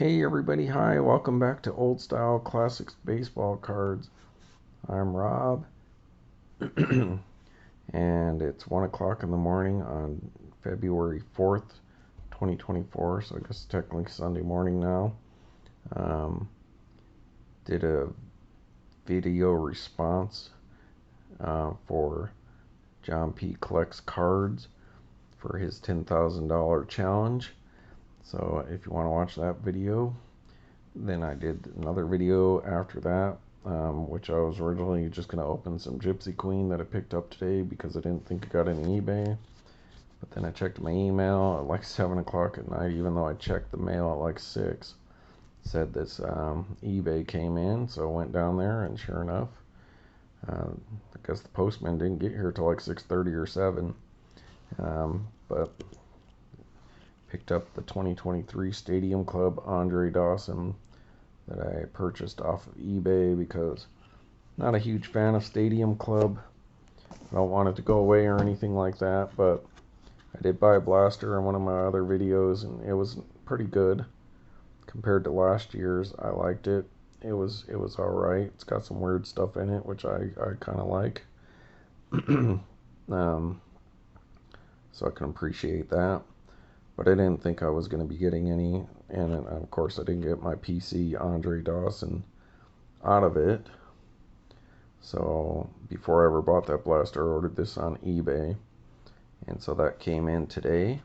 Hey everybody, hi, welcome back to Old Style Classics Baseball Cards. I'm Rob, and it's 1 o'clock in the morning on February 4th, 2024, so I guess technically Sunday morning now. Did a video response for John P. Collects Cards for his $10,000 challenge. So if you want to watch that video, then I did another video after that, which I was originally just going to open some Gypsy Queen that I picked up today because I didn't think it got any eBay. But then I checked my email at like 7 o'clock at night, even though I checked the mail at like 6. Said this eBay came in, so I went down there, and sure enough, I guess the postman didn't get here till like 6:30 or 7. But picked up the 2023 Stadium Club Andre Dawson that I purchased off of eBay because I'm not a huge fan of Stadium Club. I don't want it to go away or anything like that, but I did buy a blaster in one of my other videos, and it was pretty good compared to last year's. I liked it. It was alright. It's got some weird stuff in it, which I kind of like. So I can appreciate that. But I didn't think I was going to be getting any, and of course I didn't get my PC Andre Dawson out of it. So before I ever bought that blaster, I ordered this on eBay, and so that came in today.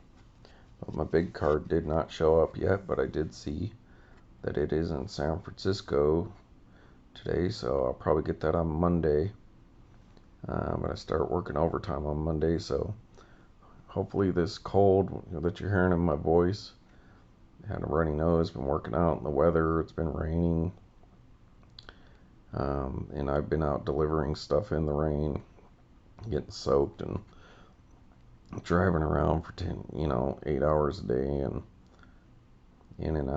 But my big card did not show up yet, but I did see that it is in San Francisco today, so I'll probably get that on Monday. But I start working overtime on Monday, so hopefully this cold that you're hearing in my voice, I had a runny nose, been working out in the weather, it's been raining, and I've been out delivering stuff in the rain, getting soaked and driving around for 8 hours a day, and in and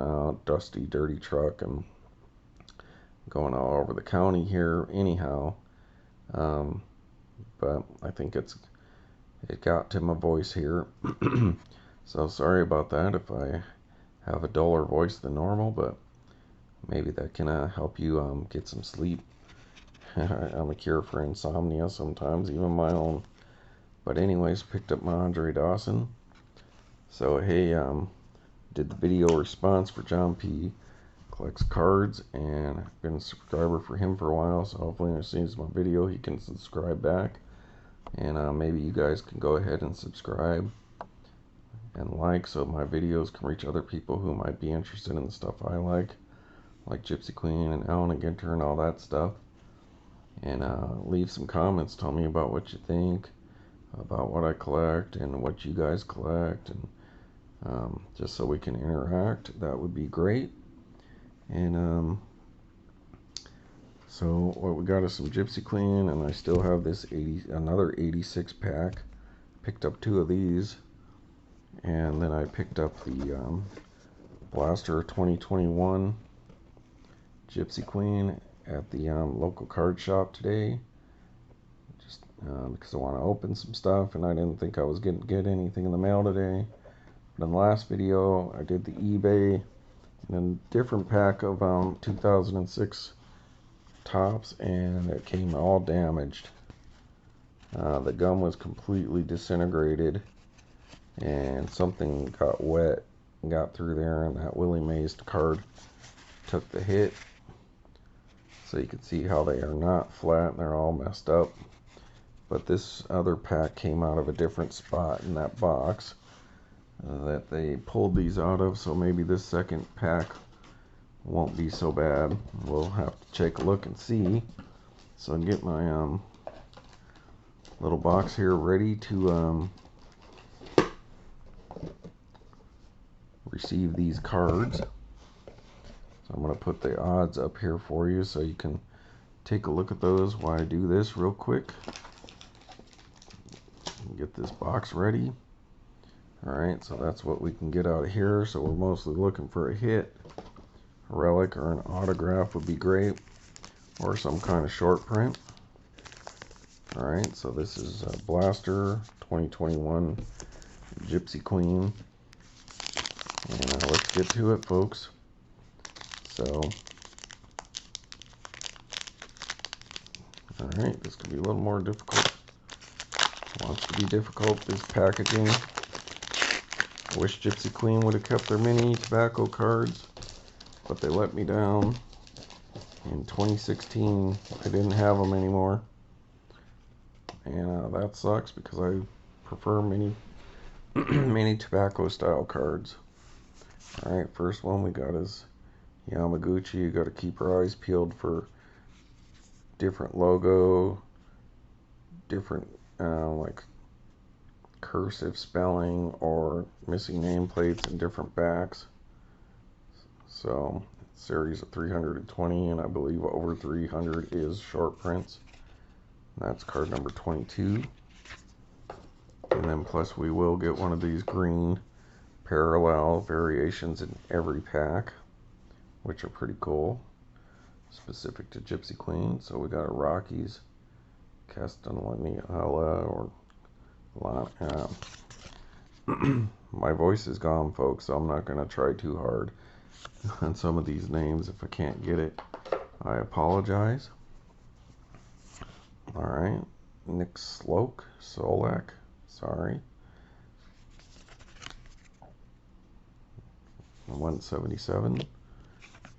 out, dusty, dirty truck, and going all over the county here anyhow. But I think it got to my voice here. So sorry about that if I have a duller voice than normal, but maybe that can help you get some sleep. I'm a cure for insomnia sometimes, even my own. But anyways, picked up my Andre Dawson. So hey, did the video response for John P. Collects Cards, and I've been a subscriber for him for a while, so hopefully when he sees my video he can subscribe back, and maybe you guys can go ahead and subscribe and like, so my videos can reach other people who might be interested in the stuff I like Gypsy Queen and Alan and Ginter and all that stuff. And leave some comments, tell me about what you think about what I collect and what you guys collect, and just so we can interact, that would be great. And so what we got is some Gypsy Queen, and I still have this another 86 pack. Picked up 2 of these, and then I picked up the Blaster 2021 Gypsy Queen at the local card shop today, just because I want to open some stuff, and I didn't think I was going to get anything in the mail today. But in the last video I did the eBay, and a different pack of 2006 tops, and it came all damaged. The gum was completely disintegrated, and something got wet and got through there, and that Willie Mays card took the hit. So you can see how they are not flat, and they're all messed up. But this other pack came out of a different spot in that box that they pulled these out of, so maybe this second pack won't be so bad. We'll have to take a look and see. So I can get my little box here ready to receive these cards. So I'm going to put the odds up here for you so you can take a look at those while I do this real quick. Get this box ready. Alright, so that's what we can get out of here. So we're mostly looking for a hit. A relic or an autograph would be great, or some kind of short print. Alright, so this is a Blaster 2021 Gypsy Queen. And let's get to it, folks. So, alright, this could be a little more difficult. Wants to be difficult, this packaging. I wish Gypsy Queen would have kept their mini tobacco cards, but they let me down. In 2016, I didn't have them anymore. And that sucks because I prefer mini mini tobacco style cards. Alright, first one we got is Yamaguchi. You got to keep your eyes peeled for different logo, different like cursive spelling or missing nameplates and different backs. So series of 320, and I believe over 300 is short prints. That's card number 22. And then plus we will get one of these green parallel variations in every pack, which are pretty cool, specific to Gypsy Queen. So we got a Rockies, Castellanella, or my voice is gone, folks, so I'm not going to try too hard on some of these names. If I can't get it, I apologize. Alright, Nick Solak, sorry. 177.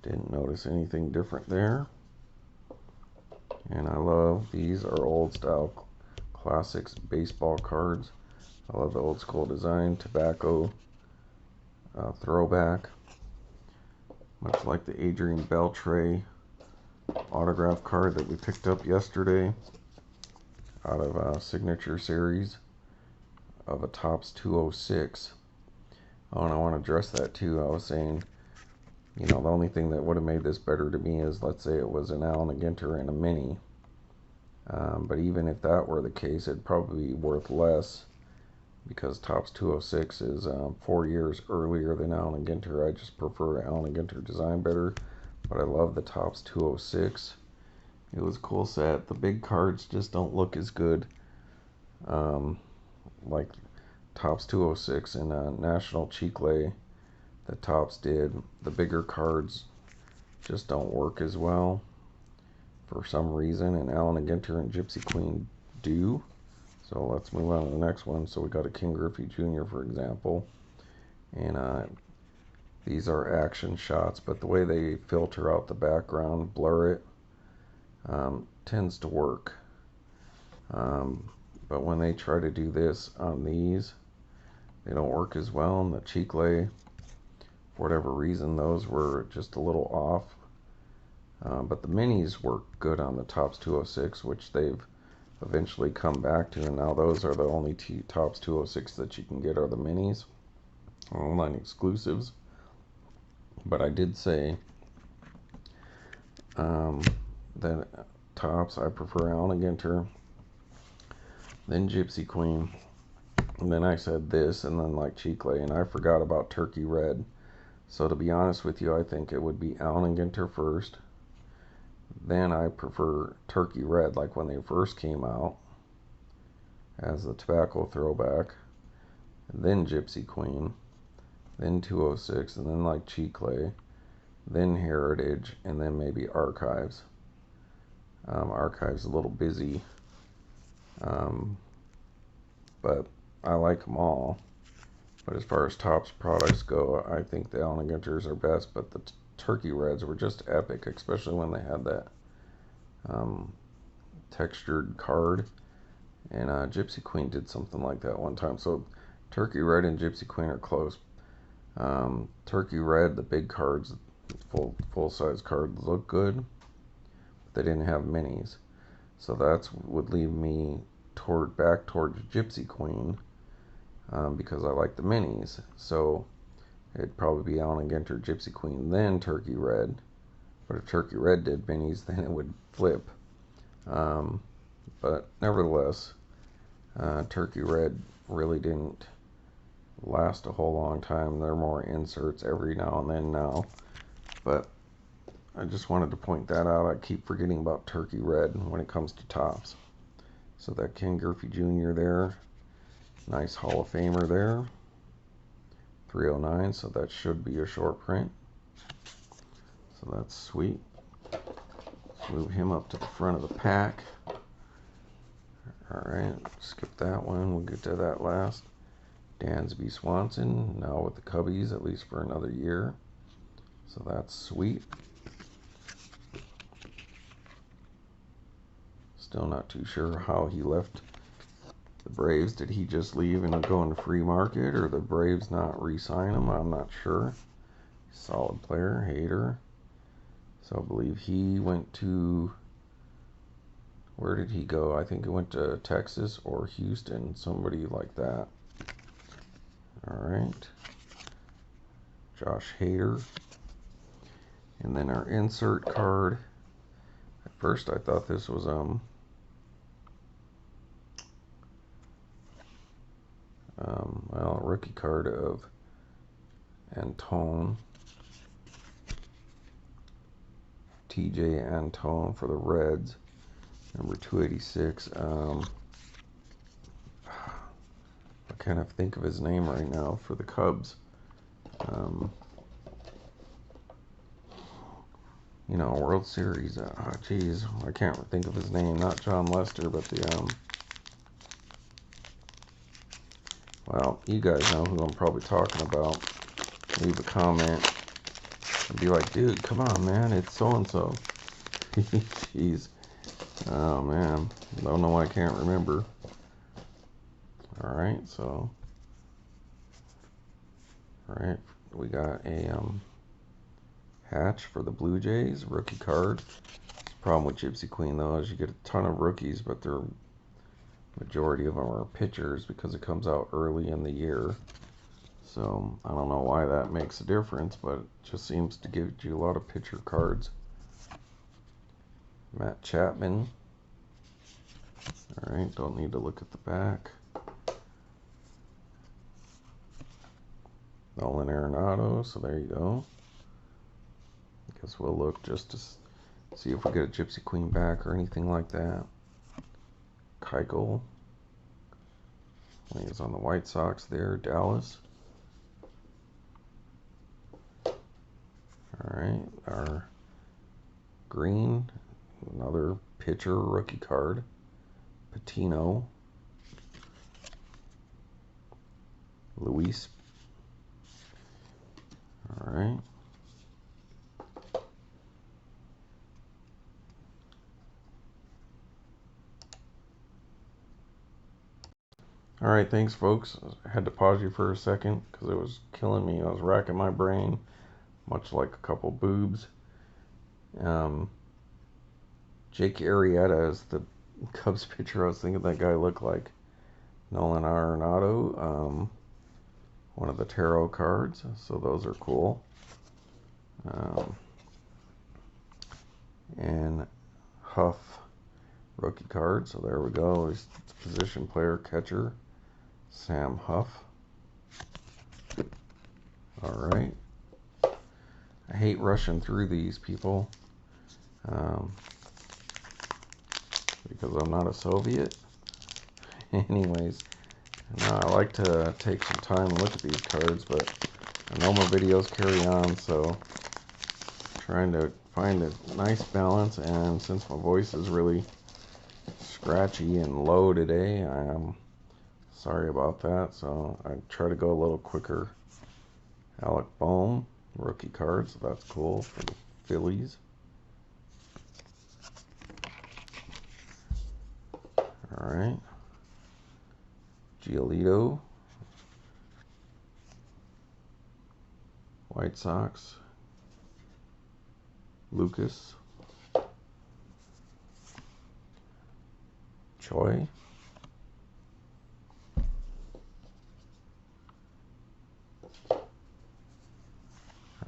Didn't notice anything different there. And I love, these are old style classics baseball cards. I love the old school design, tobacco throwback. Much like the Adrian Beltre autograph card that we picked up yesterday out of a signature series of a Topps 206. Oh, and I want to address that too. I was saying, you know, the only thing that would have made this better to me is, let's say it was an Allen Ginter and a mini. But even if that were the case, it'd probably be worth less because Topps 206 is 4 years earlier than Allen Ginter. I just prefer Allen Ginter design better, but I love the Topps 206. It was a cool set. The big cards just don't look as good like Topps 206 and National Chicle that Topps did. The bigger cards just don't work as well for some reason, and Allen Ginter and Gypsy Queen do. So let's move on to the next one. So we got a King Griffey Jr., for example, and these are action shots, but the way they filter out the background, blur it, tends to work. But when they try to do this on these, they don't work as well. And the Chicle, for whatever reason, those were just a little off. But the minis work good on the Topps 206, which they've eventually come back to, and now those are the only Topps 206 that you can get are the minis, online exclusives. But I did say that Topps, I prefer Allen Ginter, then Gypsy Queen, and then I said this, and then like Chicle, and I forgot about Turkey Red. So to be honest with you, I think it would be Allen Ginter first. Then I prefer Turkey Red, like when they first came out as the tobacco throwback. Then Gypsy Queen, then 206, and then like Chicle, then Heritage, and then maybe Archives. Archives a little busy, but I like them all. But as far as Topps products go, I think the Allen Ginters are best, but the Turkey Reds were just epic, especially when they had that textured card. And Gypsy Queen did something like that one time. So Turkey Red and Gypsy Queen are close. Turkey Red, the big cards, full size cards look good, but they didn't have minis. So that would lead me back towards Gypsy Queen, because I like the minis. So it'd probably be Allen Ginter, Gypsy Queen, then Turkey Red. But if Turkey Red did minis, then it would flip. But nevertheless, Turkey Red really didn't last a whole long time. There are more inserts every now and then now. But I just wanted to point that out. I keep forgetting about Turkey Red when it comes to Topps. So that Ken Griffey Jr. there. Nice Hall of Famer there. 309, so that should be a short print. So that's sweet. Let's move him up to the front of the pack. Alright, skip that one. We'll get to that last. Dansby Swanson, now with the Cubbies, at least for another year. So that's sweet. Still not too sure how he left the Braves. Did he just leave and go into free market, or the Braves not re-sign him? I'm not sure. Solid player, Hater. So I believe he went to, where did he go? I think he went to Texas or Houston, somebody like that. Alright. Josh Hader. And then our insert card. At first I thought this was well, a rookie card of Antone. TJ Antone for the Reds. Number 286. I can't think of his name right now for the Cubs. You know, World Series. Geez, I can't think of his name. Not John Lester, but the well, you guys know who I'm probably talking about. Leave a comment and be like, dude, come on, man, it's so and so. Jeez. Oh man, don't know why I can't remember. All right, so. All right, we got a Hatch for the Blue Jays, rookie card. The problem with Gypsy Queen though is you get a ton of rookies, but the majority of them are pitchers because it comes out early in the year. So I don't know why that makes a difference, but it just seems to give you a lot of pitcher cards. Matt Chapman. All right, don't need to look at the back. Nolan Arenado, so there you go. I guess we'll look just to see if we get a Gypsy Queen back or anything like that. Keuchel. He's on the White Sox there. Dallas. Alright, our green. Another pitcher rookie card. Patino. Luis. Alright. Alright, thanks folks. I had to pause you for a second because it was killing me. I was racking my brain, much like a couple boobs. Jake Arrieta is the Cubs pitcher I was thinking that guy looked like. Nolan Arenado, one of the tarot cards, so those are cool. And Huff rookie card, so there we go. He's position player, catcher, Sam Huff. Alright. I hate rushing through these, people, because I'm not a Soviet. Anyways, I like to take some time and look at these cards, but I know my videos carry on, so trying to find a nice balance. And since my voice is really scratchy and low today, I am sorry about that, so I try to go a little quicker. Alec Bohm rookie card, so that's cool for the Phillies. Alright. Giolito. White Sox. Lucas. Choi.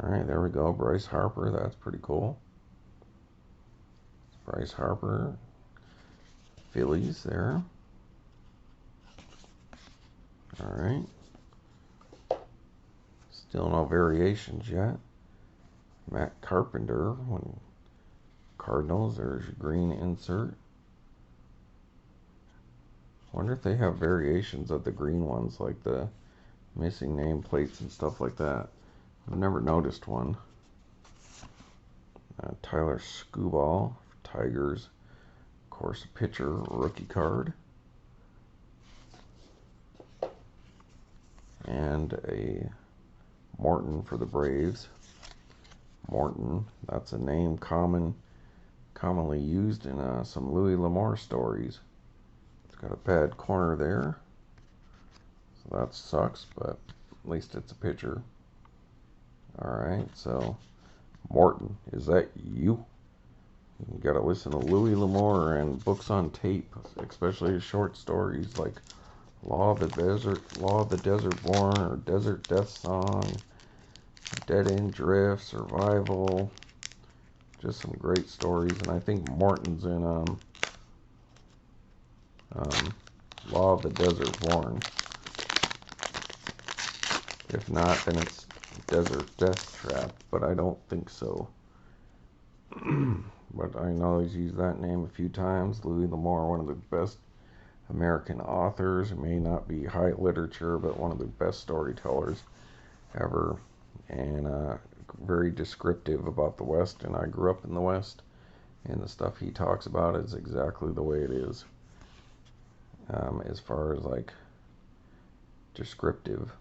Alright, there we go. Bryce Harper, that's pretty cool. Bryce Harper. Phillies there. Alright. Still no variations yet. Matt Carpenter, when Cardinals, there's your green insert. Wonder if they have variations of the green ones, like the missing nameplates and stuff like that. I've never noticed one. Tyler Skubal, Tigers. Of course, a pitcher, rookie card. And a Morton for the Braves. Morton, that's a name commonly used in some Louis L'Amour stories. It's got a bad corner there, so that sucks, but at least it's a pitcher. Alright, so Morton, is that you? You gotta listen to Louis L'Amour and books on tape, especially his short stories like Law of the Desert Born, or Desert Death Song, Dead End Drift, Survival. Just some great stories, and I think Morton's in Law of the Desert Born. If not, then it's Desert Death Trap, but I don't think so. But I know he's used that name a few times. Louis L'Amour, one of the best American authors. It may not be high literature, but one of the best storytellers ever, and very descriptive about the West. And I grew up in the West, and the stuff he talks about is exactly the way it is, as far as like descriptive,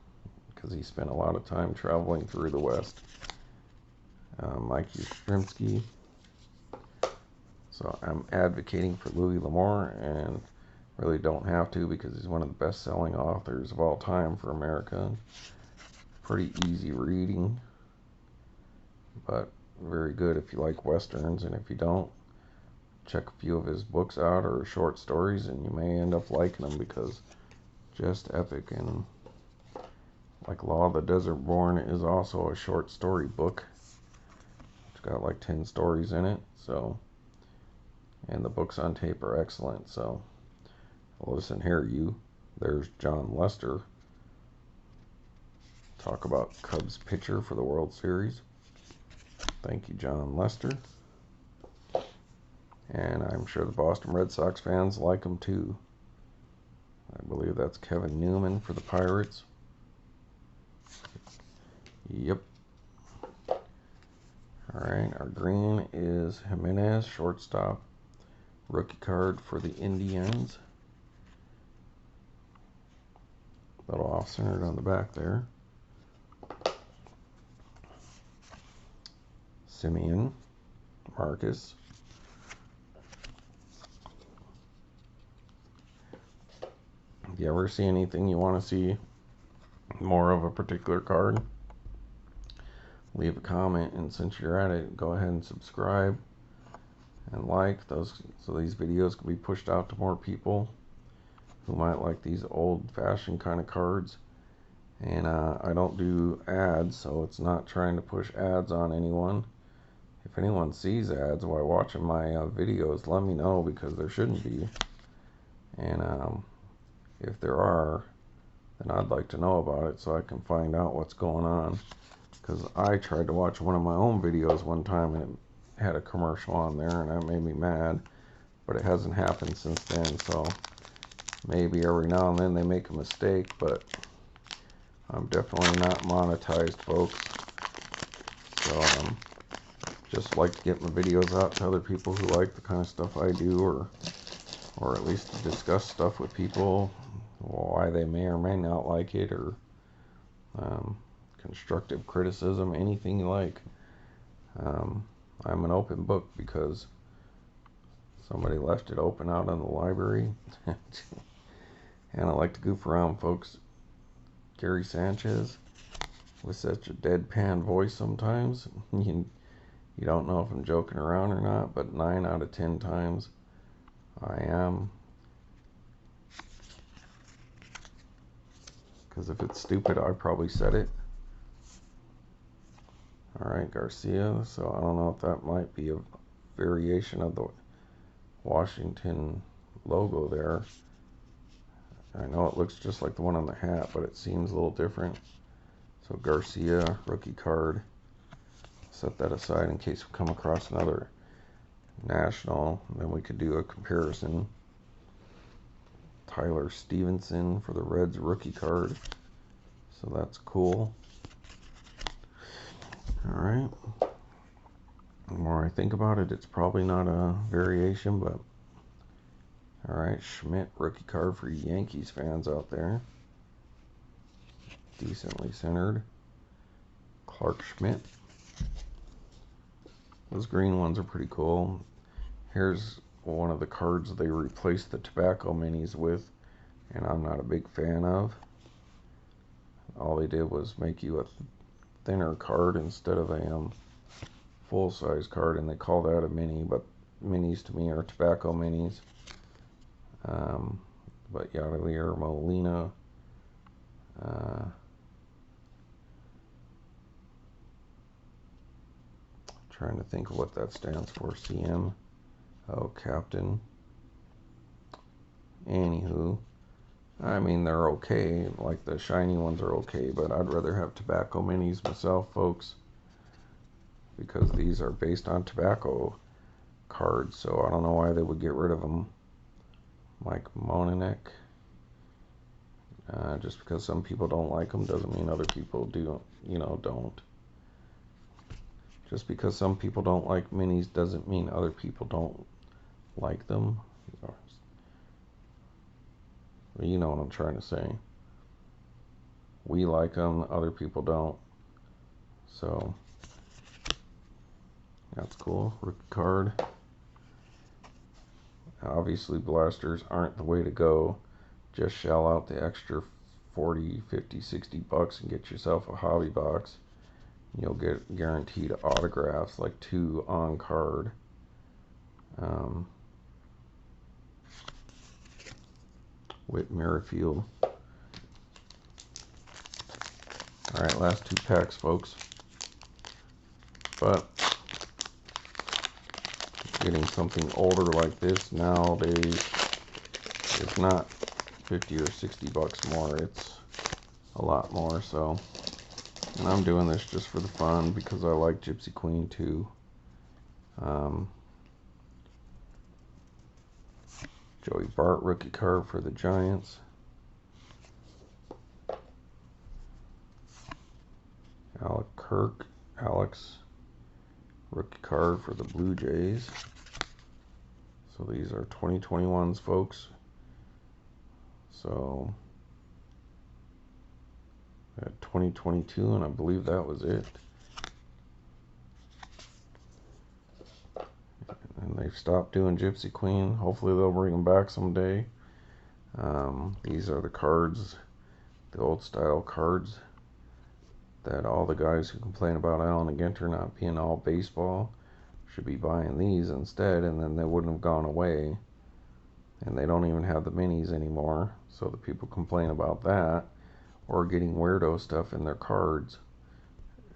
because he spent a lot of time traveling through the West. Mikey Strimsky. So I'm advocating for Louis L'Amour, and really don't have to, because he's one of the best-selling authors of all time for America. Pretty easy reading, but very good if you like Westerns, and if you don't, check a few of his books out or short stories, and you may end up liking them, because just epic. And like Law of the Desert Born is also a short story book. It's got like 10 stories in it, so, and the books on tape are excellent. So listen here, you. There's John Lester. Talk about Cubs pitcher for the World Series. Thank you, John Lester. And I'm sure the Boston Red Sox fans like him too. I believe that's Kevin Newman for the Pirates. Yep. Alright, our green is Jimenez, shortstop. Rookie card for the Indians. Little off-centered on the back there. Simeon, Marcus. If you ever see anything you want to see more of a particular card, leave a comment, and since you're at it, go ahead and subscribe and like those, so these videos can be pushed out to more people who might like these old-fashioned kind of cards. And I don't do ads, so it's not trying to push ads on anyone. If anyone sees ads while watching my videos, let me know, because there shouldn't be. And if there are, then I'd like to know about it so I can find out what's going on. Because I tried to watch one of my own videos one time, and it had a commercial on there, and that made me mad. But it hasn't happened since then, so maybe every now and then they make a mistake, but I'm definitely not monetized, folks. So just like to get my videos out to other people who like the kind of stuff I do, or at least to discuss stuff with people, why they may or may not like it, or constructive criticism, anything you like. I'm an open book, because somebody left it open out in the library. And I like to goof around, folks. Gary Sanchez, with such a deadpan voice sometimes. You don't know if I'm joking around or not, but 9 out of 10 times I am. Because if it's stupid, I probably said it. Alright, Garcia. So I don't know if that might be a variation of the Washington logo there. I know it looks just like the one on the hat, but it seems a little different. So Garcia, rookie card. Set that aside in case we come across another national. Then we could do a comparison. Tyler Stevenson for the Reds, rookie card. So that's cool. Alright. The more I think about it, it's probably not a variation, but alright, Schmidt rookie card for Yankees fans out there. Decently centered. Clark Schmidt. Those green ones are pretty cool. Here's one of the cards they replaced the tobacco minis with, and I'm not a big fan of. All they did was make you a thinner card instead of a full-size card, and they call that a mini, but minis to me are tobacco minis. But Yadier Molina, trying to think of what that stands for. CM. Oh, Captain. Anywho, I mean, they're okay. Like, the shiny ones are okay, but I'd rather have tobacco minis myself, folks, because these are based on tobacco cards, so I don't know why they would get rid of them. Mike Monanek. Just because some people don't like them doesn't mean other people do, don't. Just because some people don't like minis doesn't mean other people don't like them. You know what I'm trying to say. We like them, other people don't. So, that's cool. Rookie card. Obviously, blasters aren't the way to go. Just shell out the extra 40, 50, 60 bucks and get yourself a hobby box. You'll get guaranteed autographs, like 2 on card. Whit Merrifield. Alright, last 2 packs, folks. But getting something older like this nowadays is not 50 or 60 bucks more. It's a lot more, so. And I'm doing this just for the fun because I like Gypsy Queen too. Joey Bart rookie card for the Giants. Alex rookie card for the Blue Jays. So these are 2021s, folks. So at 2022, and I believe that was it. And they've stopped doing Gypsy Queen. Hopefully they'll bring them back someday. These are the cards, the old style cards that all the guys who complain about Allen and Ginter not being all baseball should be buying these instead, and then they wouldn't have gone away. And they don't even have the minis anymore, so the people complain about that or getting weirdo stuff in their cards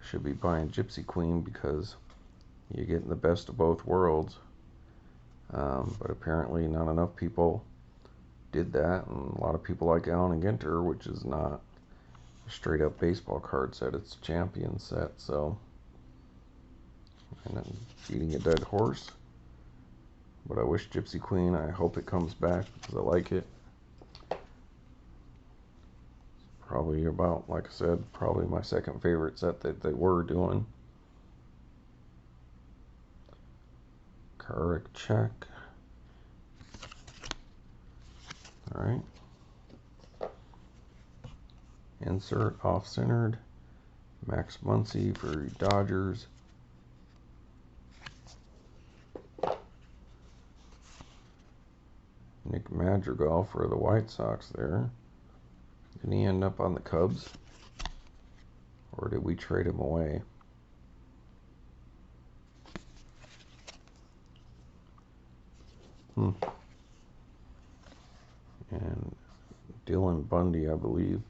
should be buying Gypsy Queen because you're getting the best of both worlds. But apparently not enough people did that, and a lot of people like Allen and Ginter, which is not a straight up baseball card set, it's a champion set. So, and then beating a dead horse, but I wish Gypsy Queen, I hope it comes back because I like it. Probably about, like I said, probably my second favorite set that they were doing. Correct check. Alright. Insert off-centered. Max Muncy for Dodgers. Nick Madrigal for the White Sox there. Did he end up on the Cubs? Or did we trade him away? And Dylan Bundy, I believe.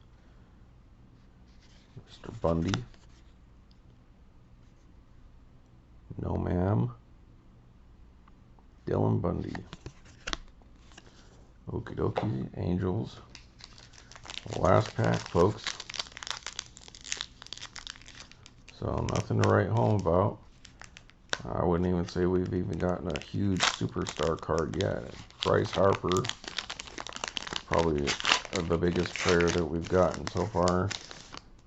Mr. Bundy. No, ma'am. Dylan Bundy. Okie dokie. Angels. Last pack, folks. So nothing to write home about. I wouldn't even say we've even gotten a huge superstar card yet. Bryce Harper, probably the biggest player that we've gotten so far.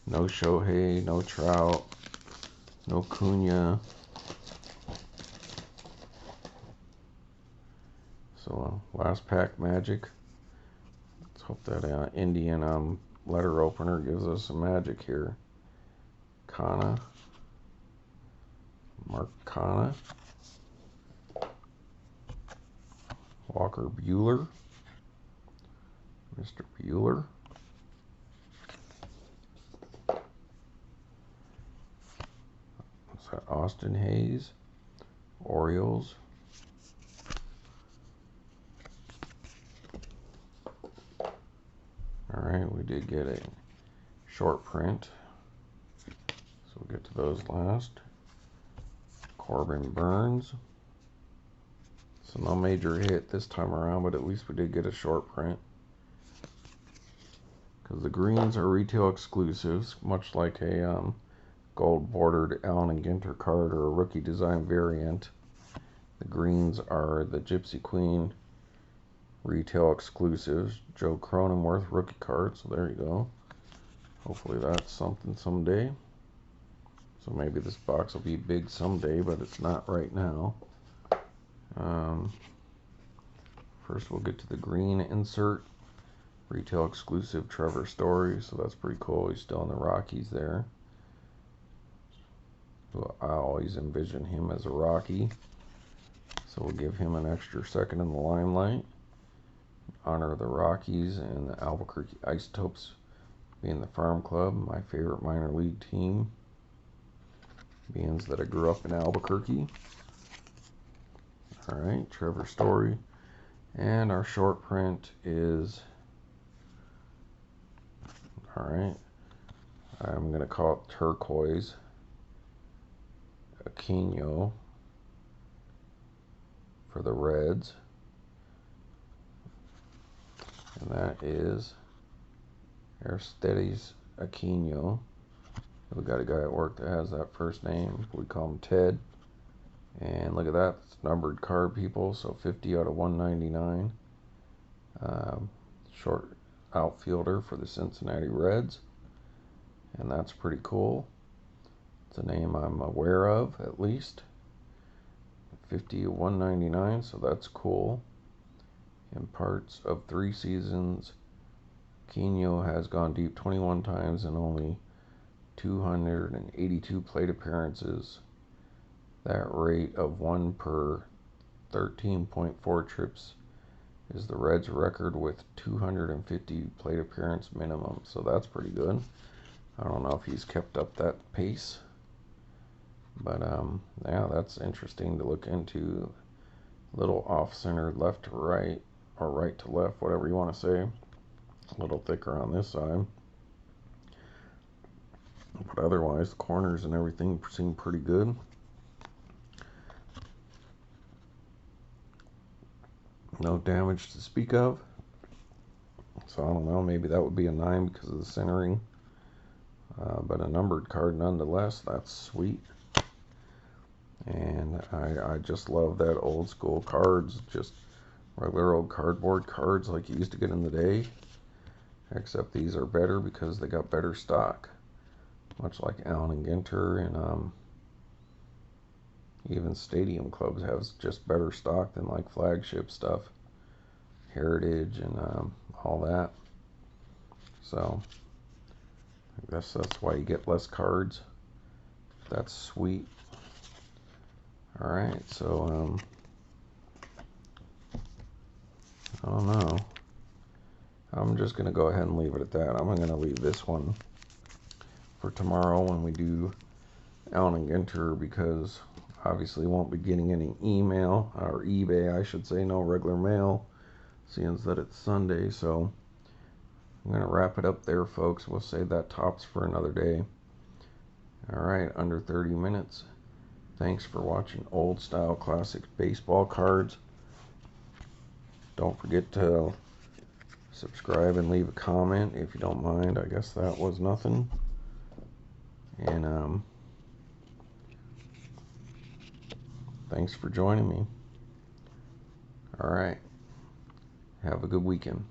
No Shohei, no Trout, no Cunha. So last pack Magic. Let's hope that Indian letter opener gives us some magic here. Kana. Mark Kana. Walker Buehler. Mr. Buehler. What's that? Austin Hayes. Orioles. Alright, we did get a short print. So we'll get to those last. Corbin Burns. So no major hit this time around, but at least we did get a short print. Because the greens are retail exclusives, much like a gold bordered Allen and Ginter card or a rookie design variant. The greens are the Gypsy Queen retail exclusives. Joe Cronenworth rookie card, so there you go. Hopefully that's something someday. So maybe this box will be big someday, but it's not right now. First we'll get to the green insert. Retail exclusive Trevor Story, so that's pretty cool. He's still in the Rockies there. Well, I always envision him as a Rocky. So we'll give him an extra second in the limelight. Honor of the Rockies and the Albuquerque Isotopes being the farm club, my favorite minor league team. Being that I grew up in Albuquerque. Alright, Trevor Story. And our short print is, alright, I'm going to call it Turquoise Aquino for the Reds. And that is Aristides Aquino. We got a guy at work that has that first name. We call him Ted. And look at that. It's numbered card, people. So 50 out of 199. Short outfielder for the Cincinnati Reds. And that's pretty cool. It's a name I'm aware of, at least. 50 of 199, so that's cool. In parts of 3 seasons, Aquino has gone deep 21 times and only 282 plate appearances. That rate of 1 per 13.4 trips is the Reds' record with 250 plate appearance minimum. So that's pretty good. I don't know if he's kept up that pace. But yeah, that's interesting to look into. Little off-centered left to right, or right to left, whatever you want to say. A little thicker on this side. But otherwise, the corners and everything seem pretty good. No damage to speak of. So I don't know, maybe that would be a 9 because of the centering. But a numbered card nonetheless, that's sweet. And I just love that old school cards, just regular old cardboard cards like you used to get in the day. Except these are better because they got better stock. Much like Allen and Ginter and even Stadium Clubs have just better stock than like flagship stuff. Heritage and all that. So I guess that's why you get less cards. That's sweet. Alright, so I don't know. I'm just going to go ahead and leave it at that. I'm going to leave this one for tomorrow when we do Allen and Ginter, because obviously won't be getting any email, or eBay I should say, no regular mail, seeing that it's Sunday. So I'm going to wrap it up there, folks. We'll save that tops for another day. Alright, under 30 minutes. Thanks for watching Old Style Classic Baseball Cards. Don't forget to subscribe and leave a comment if you don't mind. I guess that was nothing. And thanks for joining me. Alright. Have a good weekend.